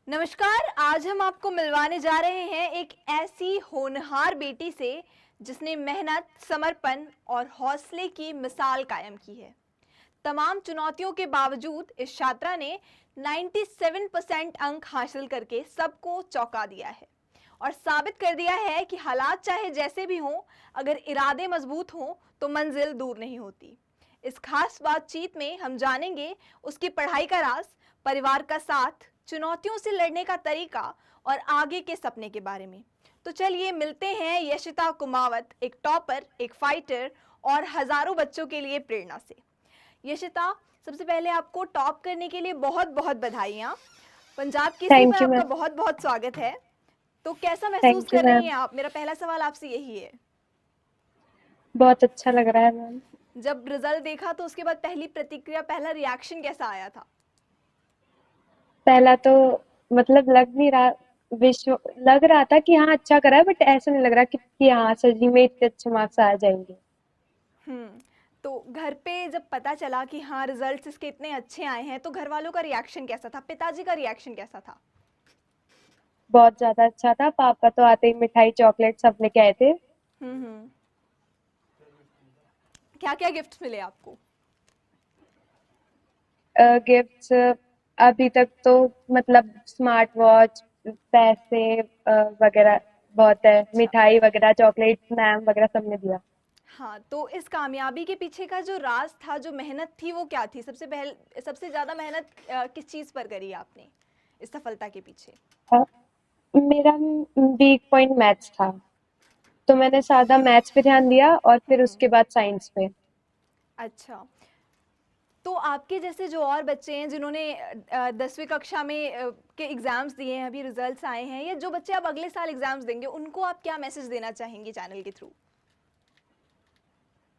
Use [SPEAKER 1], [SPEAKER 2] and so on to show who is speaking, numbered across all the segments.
[SPEAKER 1] नमस्कार। आज हम आपको मिलवाने जा रहे हैं एक ऐसी होनहार बेटी से जिसने मेहनत, समर्पण और हौसले की मिसाल कायम की है। तमाम चुनौतियों के बावजूद इस छात्रा ने 97% अंक हासिल करके सबको चौंका दिया है और साबित कर दिया है कि हालात चाहे जैसे भी हों, अगर इरादे मजबूत हों तो मंजिल दूर नहीं होती। इस खास बातचीत में हम जानेंगे उसकी पढ़ाई का राज, परिवार का साथ, चुनौतियों से लड़ने का तरीका और आगे के सपने के बारे में। तो चलिए मिलते हैं यशिता कुमावत, एक टॉपर, एक फाइटर और हजारों बच्चों के लिए प्रेरणा से। यशिता, सबसे पहले आपको टॉप करने के लिए बहुत बहुत बधाइयाँ। पंजाब केसरी पर
[SPEAKER 2] थैंक यू
[SPEAKER 1] आपका
[SPEAKER 2] मैम।
[SPEAKER 1] बहुत बहुत स्वागत है। तो कैसा महसूस
[SPEAKER 2] थैंक यू
[SPEAKER 1] कर रही
[SPEAKER 2] मैम।
[SPEAKER 1] हैं आप? मेरा पहला सवाल आपसे यही है।
[SPEAKER 2] बहुत अच्छा लग रहा है मैम।
[SPEAKER 1] जब रिजल्ट देखा तो उसके बाद पहली प्रतिक्रिया, पहला रिएक्शन कैसा आया था?
[SPEAKER 2] पहला तो मतलब विश्व लग रहा था कि हाँ अच्छा करा है, बट ऐसा नहीं लग रहा कि हाँ सही में इतने अच्छे मार्क्स आ जाएंगे।
[SPEAKER 1] हम्म। तो घर पे जब पता चला कि हाँ रिजल्ट्स इसके इतने अच्छे आए हैं, तो घर वालों का रिएक्शन कैसा था? पिताजी का रिएक्शन कैसा था?
[SPEAKER 2] बहुत ज्यादा अच्छा था। पापा तो आते ही मिठाई चॉकलेट सब लेके आए थे।
[SPEAKER 1] हम्म। क्या क्या गिफ्ट्स मिले आपको?
[SPEAKER 2] गिफ्ट्स अभी तक तो मतलब स्मार्ट वॉच, पैसे वगैरह बहुत है।
[SPEAKER 1] अच्छा।
[SPEAKER 2] मिठाई वगैरह चॉकलेट मैम वगैरह सबने दिया।
[SPEAKER 1] हाँ, तो इस कामयाबी के पीछे का जो राज था, जो मेहनत थी, वो क्या थी? सबसे ज्यादा मेहनत किस चीज पर करी आपने इस सफलता के पीछे?
[SPEAKER 2] अ, मेरा वीक पॉइंट मैथ्स था, तो मैंने ज्यादा मैथ्स पे ध्यान दिया और फिर
[SPEAKER 1] हम्म।
[SPEAKER 2] उसके बाद साइंस पे।
[SPEAKER 1] अच्छा। तो आपके जैसे जो और बच्चे हैं जिन्होंने 10वीं कक्षा में के एग्जाम्स दिए हैं, अभी रिजल्ट्स आए हैं, या जो बच्चे अब अगले साल एग्जाम्स देंगे, उनको आप क्या मैसेज देना चाहेंगे चैनल के थ्रू?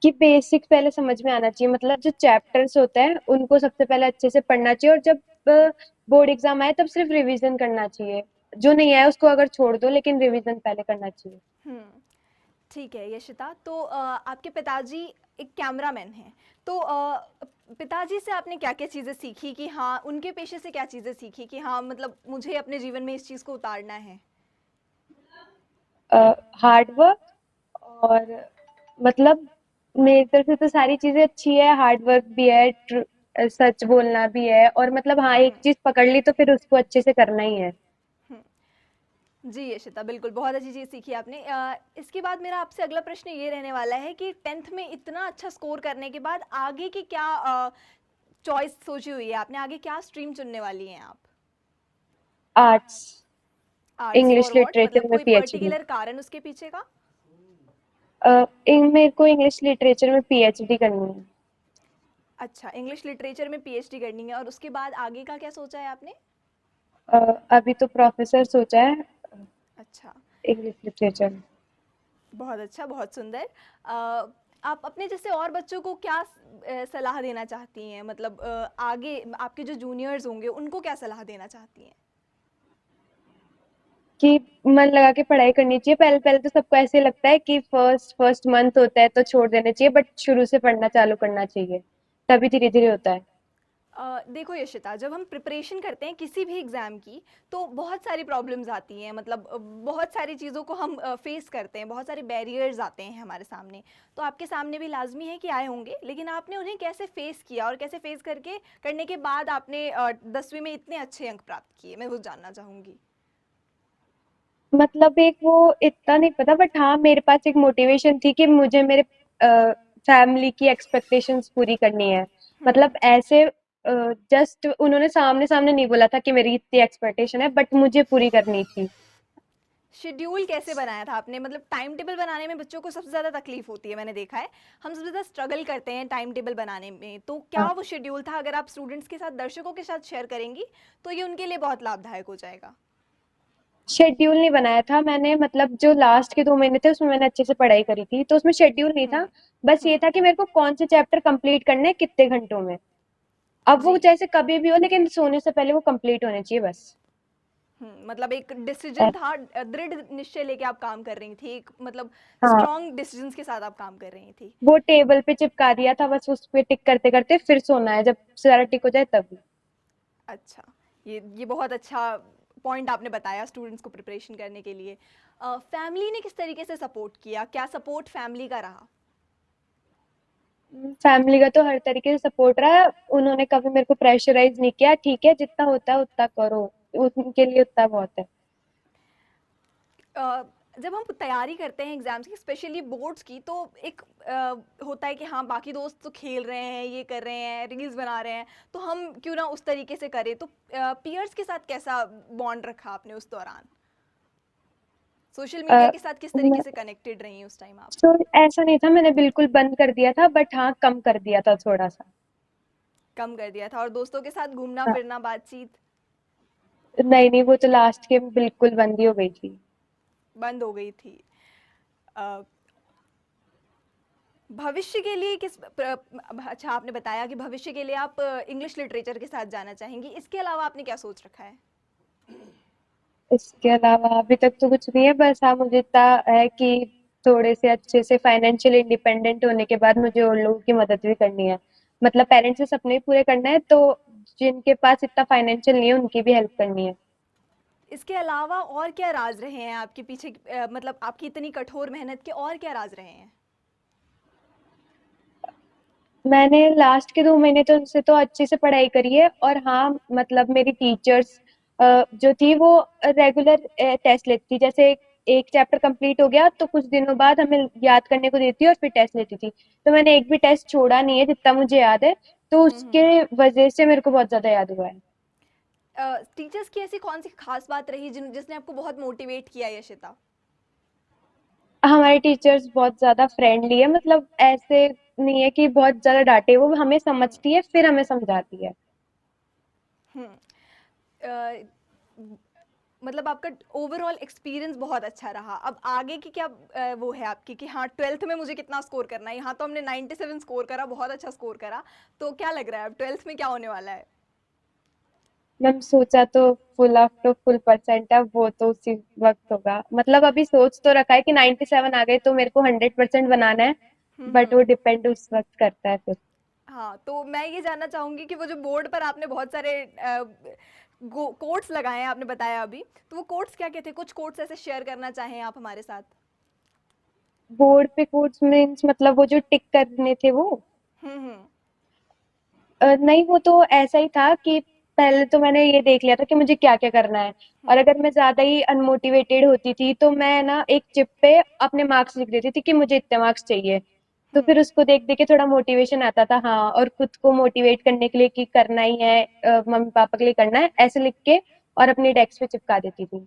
[SPEAKER 2] कि बेसिक पहले समझ में आना चाहिए, मतलब जो चैप्टर्स होते हैं उनको सबसे पहले अच्छे से पढ़ना चाहिए, और जब बोर्ड एग्जाम आए तब सिर्फ रिवीजन करना चाहिए। जो नहीं आया उसको अगर छोड़ दो, लेकिन रिवीजन पहले करना चाहिए।
[SPEAKER 1] हम्म। ठीक है यशिता। तो आपके पिताजी एक कैमरामैन हैं, तो पिताजी से आपने क्या क्या चीज़ें सीखी कि हाँ, उनके पेशे से क्या चीज़ें सीखी कि हाँ मतलब मुझे अपने जीवन में इस चीज़ को उतारना है?
[SPEAKER 2] हार्ड वर्क, और मतलब मेरी तरफ से तो सारी चीजें अच्छी है। हार्ड वर्क भी है, सच बोलना भी है, और मतलब हाँ एक
[SPEAKER 1] हम्म।
[SPEAKER 2] चीज पकड़ ली तो फिर उसको अच्छे से करना ही है।
[SPEAKER 1] हम्म। जी यशिता, बिल्कुल बहुत अच्छी चीज़ सीखी आपने। इसके बाद मेरा आपसे अगला प्रश्न ये रहने वाला है कि 10th में इतना अच्छा स्कोर करने के बाद आगे की क्या चॉइस सोची हुई है आपने? आगे क्या स्ट्रीम चुनने वाली हैं आप?
[SPEAKER 2] Arts.
[SPEAKER 1] Arts
[SPEAKER 2] English
[SPEAKER 1] for what? मतलब
[SPEAKER 2] लिटरेचर में
[SPEAKER 1] कोई
[SPEAKER 2] पीएचडी।
[SPEAKER 1] पर्टिकुलर कारण उसके पीछे का?
[SPEAKER 2] मेरे को इंग्लिश लिटरेचर में पीएचडी करनी है।
[SPEAKER 1] अच्छा, इंग्लिश लिटरेचर में पीएचडी करनी है, और उसके बाद आगे का क्या सोचा है आपने?
[SPEAKER 2] अ, अभी तो प्रोफेसर सोचा है,
[SPEAKER 1] अच्छा।
[SPEAKER 2] English literature.
[SPEAKER 1] बहुत अच्छा, बहुत सुंदर। आप अपने जैसे और बच्चों को क्या सलाह देना चाहती हैं? मतलब आगे आपके जो जूनियर्स होंगे उनको क्या सलाह देना चाहती हैं?
[SPEAKER 2] कि मन लगा के पढ़ाई करनी चाहिए। पहले पहले तो सबको ऐसे लगता है कि फर्स्ट फर्स्ट मंथ होता है तो छोड़ देना चाहिए, बट शुरू से पढ़ना चालू करना चाहिए, तभी धीरे धीरे होता है।
[SPEAKER 1] देखो यशिता, जब हम प्रिपरेशन करते हैं किसी भी एग्ज़ाम की, तो बहुत सारी प्रॉब्लम्स आती हैं। मतलब बहुत सारी चीज़ों को हम फेस करते हैं, बहुत सारे बैरियर्स आते हैं हमारे सामने। तो आपके सामने भी लाजमी है कि आए होंगे, लेकिन आपने उन्हें कैसे फेस किया और कैसे फेस करने के बाद आपने 10वीं में इतने अच्छे अंक प्राप्त किए, मैं वो जानना चाहूँगी।
[SPEAKER 2] मतलब एक वो इतना नहीं पता, बट हाँ मेरे पास एक मोटिवेशन थी कि मुझे मेरे फैमिली की एक्सपेक्टेशंस पूरी करनी है।
[SPEAKER 1] हम्म।
[SPEAKER 2] मतलब ऐसे जस्ट उन्होंने सामने सामने नहीं बोला था कि मेरी इतनी एक्सपेक्टेशन है, बट मुझे पूरी करनी थी।
[SPEAKER 1] शेड्यूल कैसे बनाया था आपने? मतलब टाइम टेबल बनाने में बच्चों को सबसे ज़्यादा तकलीफ होती है, मैंने देखा है। हम सबसे ज़्यादा स्ट्रगल करते हैं टाइम टेबल बनाने में। तो क्या वो शेड्यूल था? अगर आप स्टूडेंट्स के साथ, दर्शकों के साथ शेयर करेंगी तो ये उनके लिए बहुत लाभदायक हो जाएगा।
[SPEAKER 2] शेड्यूल नहीं बनाया था मैंने, मतलब जो लास्ट के 2 महीने थे उसमें मैंने अच्छे से पढ़ाई करी थी, तो उसमें शेड्यूल नहीं था।
[SPEAKER 1] हम्म।
[SPEAKER 2] बस ये
[SPEAKER 1] हम्म।
[SPEAKER 2] था कि मेरे को कौन से चैप्टर कंप्लीट करने हैं, कितने घंटों में। अब वो
[SPEAKER 1] जी।
[SPEAKER 2] जैसे कभी भी हो, लेकिन सोने से पहले वो कंप्लीट होने चाहिए बस।
[SPEAKER 1] मतलब एक डिसीजन
[SPEAKER 2] ऐ-
[SPEAKER 1] था, दृढ़ निश्चय लेके आप काम कर रही थी, एक मतलब
[SPEAKER 2] हाँ,
[SPEAKER 1] स्ट्रॉन्ग डिसीजंस के साथ आप काम कर रही थी।
[SPEAKER 2] वो टेबल पे चिपका दिया था, बस उस पे टिक करते करते फिर सोना है, जब सारा टिक हो जाए तब।
[SPEAKER 1] अच्छा, ये बहुत अच्छा पॉइंट आपने बताया स्टूडेंट्स को प्रिपरेशन करने के लिए, फैमिली ने किस तरीके से सपोर्ट किया, क्या सपोर्ट फैमिली का रहा?
[SPEAKER 2] फैमिली का तो हर तरीके से सपोर्ट रहा है। उन्होंने कभी मेरे को प्रेशराइज नहीं किया, ठीक है जितना होता है उतना करो, उनके लिए उतना बहुत है।
[SPEAKER 1] अ, जब हम तैयारी करते हैं एग्जाम्स की, स्पेशली बोर्ड्स की, तो एक होता है कि हाँ बाकी दोस्त तो खेल रहे हैं, ये कर रहे हैं, रील्स बना रहे हैं, तो हम क्यों ना उस तरीके से करें। तो पीयर्स के साथ कैसा बॉन्ड रखा आपने उस दौरान? सोशल मीडिया के साथ किस तरीके से कनेक्टेड रही उस टाइम आप?
[SPEAKER 2] तो ऐसा नहीं था मैंने बिल्कुल बंद कर दिया था, बट हाँ कम कर दिया था थोड़ा सा।
[SPEAKER 1] कम कर दिया था, और दोस्तों के साथ घूमना
[SPEAKER 2] हाँ,
[SPEAKER 1] फिरना बातचीत
[SPEAKER 2] नहीं नहीं, वो तो लास्ट के बिल्कुल बंद ही हो गई थी।
[SPEAKER 1] बंद हो गई थी। अ, भविष्य के लिए अच्छा आपने बताया कि भविष्य के लिए आप इंग्लिश लिटरेचर के साथ जाना चाहेंगी, इसके अलावा आपने क्या सोच रखा है?
[SPEAKER 2] इसके अलावा अभी तक तो कुछ नहीं है, बस हाँ मुझे इतना है कि थोड़े से अच्छे से फाइनेंशियल इंडिपेंडेंट होने के बाद मुझे उन लोगों की मदद भी करनी है। मतलब पेरेंट्स के सपने भी पूरे करना है, तो जिनके पास इतना फाइनेंशियल नहीं है उनकी भी हेल्प करनी है।
[SPEAKER 1] इसके अलावा और क्या राज रहे हैं आपके पीछे, मतलब आपकी इतनी कठोर मेहनत के और क्या राज रहे हैं?
[SPEAKER 2] मैंने लास्ट के 2 महीने तो उनसे तो अच्छे से पढ़ाई करी है, और हाँ मतलब मेरी टीचर्स जो थी वो रेगुलर टेस्ट लेती थी। जैसे एक चैप्टर कंप्लीट हो गया तो कुछ दिनों बाद हमें याद करने को देती और फिर टेस्ट लेती थी। तो मैंने एक भी टेस्ट छोड़ा नहीं है जितना मुझे याद है, तो उसके
[SPEAKER 1] हम्म।
[SPEAKER 2] वजह से मेरे को बहुत ज्यादा याद हुआ है।
[SPEAKER 1] टीचर्स की ऐसी कौन सी खास बात रही जिसने आपको बहुत मोटिवेट किया, यशिता?
[SPEAKER 2] हमारे टीचर्स बहुत ज्यादा फ्रेंडली है, मतलब ऐसे नहीं है कि बहुत ज्यादा डांटे, वो हमें
[SPEAKER 1] हम्म।
[SPEAKER 2] समझती है फिर हमें समझाती है।
[SPEAKER 1] हम्म। अ, मतलब आपका ओवरऑल एक्सपीरियंस बहुत अच्छा रहा। अब आगे की क्या वो है आपकी कि हाँ 12th में मुझे कितना स्कोर करना है? यहाँ तो हमने 97 स्कोर करा, बहुत अच्छा स्कोर करा। तो क्या लग रहा है अब 12th में क्या होने वाला है?
[SPEAKER 2] मैम सोचा तो फुल ऑफ तो फुल परसेंट है, वो तो उसी वक्त होगा। मतलब अभी सोच तो रखा है कि 97 आ गए तो मेरे को 100% बनाना है, बट वो
[SPEAKER 1] हम्म।
[SPEAKER 2] डिपेंड उस वक्त करता है फिर।
[SPEAKER 1] हाँ, तो मैं ये जानना चाहूंगी कि वो जो बोर्ड पर आपने बहुत सारे कोट्स लगाए हैं, आपने बताया अभी, तो वो कोट्स क्या क्या थे? कुछ कोट्स ऐसे शेयर करना चाहें आप हमारे साथ?
[SPEAKER 2] बोर्ड पे कोर्स मीन्स मतलब वो जो टिक करने थे वो?
[SPEAKER 1] हम्म।
[SPEAKER 2] नहीं, वो तो ऐसा ही था कि पहले तो मैंने ये देख लिया था कि मुझे क्या क्या करना है। और
[SPEAKER 1] हम्म।
[SPEAKER 2] अगर मैं ज्यादा ही अनमोटिवेटेड होती थी तो मैं ना एक चिप पे अपने मार्क्स लिख देती थी कि मुझे इतने मार्क्स चाहिए। तो
[SPEAKER 1] हम्म।
[SPEAKER 2] फिर उसको देख देख के थोड़ा मोटिवेशन आता था, हाँ, और खुद को मोटिवेट करने के लिए कि करना ही है, मम्मी पापा के लिए करना है, ऐसे लिख के और अपनी डेस्क पे चिपका देती थी।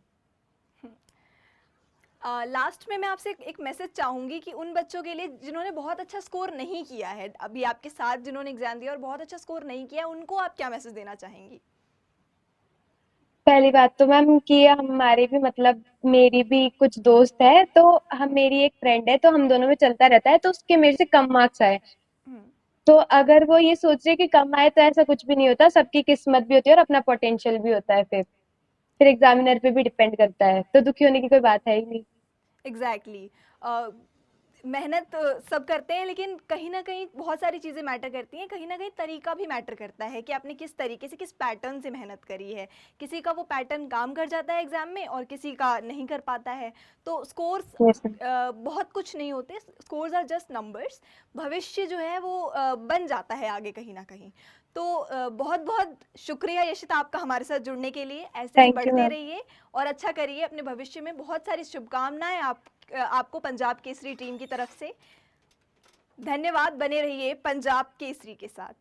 [SPEAKER 1] लास्ट में मैं आपसे एक मैसेज चाहूंगी कि उन बच्चों के लिए जिन्होंने बहुत अच्छा स्कोर नहीं किया है, अभी आपके साथ जिन्होंने एग्जाम दिया और बहुत अच्छा स्कोर नहीं किया, उनको आप क्या मैसेज देना चाहेंगी?
[SPEAKER 2] पहली बात तो मैम कि हमारे भी मतलब मेरी भी कुछ दोस्त है, तो हम मेरी एक फ्रेंड है तो हम दोनों में चलता रहता है, तो उसके मेरे से कम मार्क्स आए।
[SPEAKER 1] हम्म।
[SPEAKER 2] तो अगर वो ये सोच रहे कि कम आए तो ऐसा कुछ भी नहीं होता, सबकी किस्मत भी होती है और अपना पोटेंशियल भी होता है। फिर एग्जामिनर पे भी डिपेंड करता है, तो दुखी होने की कोई बात है ही नहीं।
[SPEAKER 1] Exactly exactly. मेहनत सब करते हैं, लेकिन कहीं ना कहीं बहुत सारी चीज़ें मैटर करती हैं, कहीं ना कहीं तरीका भी मैटर करता है कि आपने किस तरीके से, किस पैटर्न से मेहनत करी है। किसी का वो पैटर्न काम कर जाता है एग्जाम में और किसी का नहीं कर पाता है। तो स्कोर्स
[SPEAKER 2] यस मैम।
[SPEAKER 1] बहुत कुछ नहीं होते, स्कोर्स आर जस्ट नंबर्स। भविष्य जो है वो बन जाता है आगे कहीं ना कहीं। तो बहुत बहुत शुक्रिया यशिता आपका हमारे साथ जुड़ने के लिए। ऐसे ही
[SPEAKER 2] थैंक यू
[SPEAKER 1] बढ़ते
[SPEAKER 2] मैम।
[SPEAKER 1] रहिए और अच्छा करिए अपने भविष्य में। बहुत सारी शुभकामनाएं आपको पंजाब केसरी टीम की तरफ से। धन्यवाद, बने रहिए पंजाब केसरी के साथ।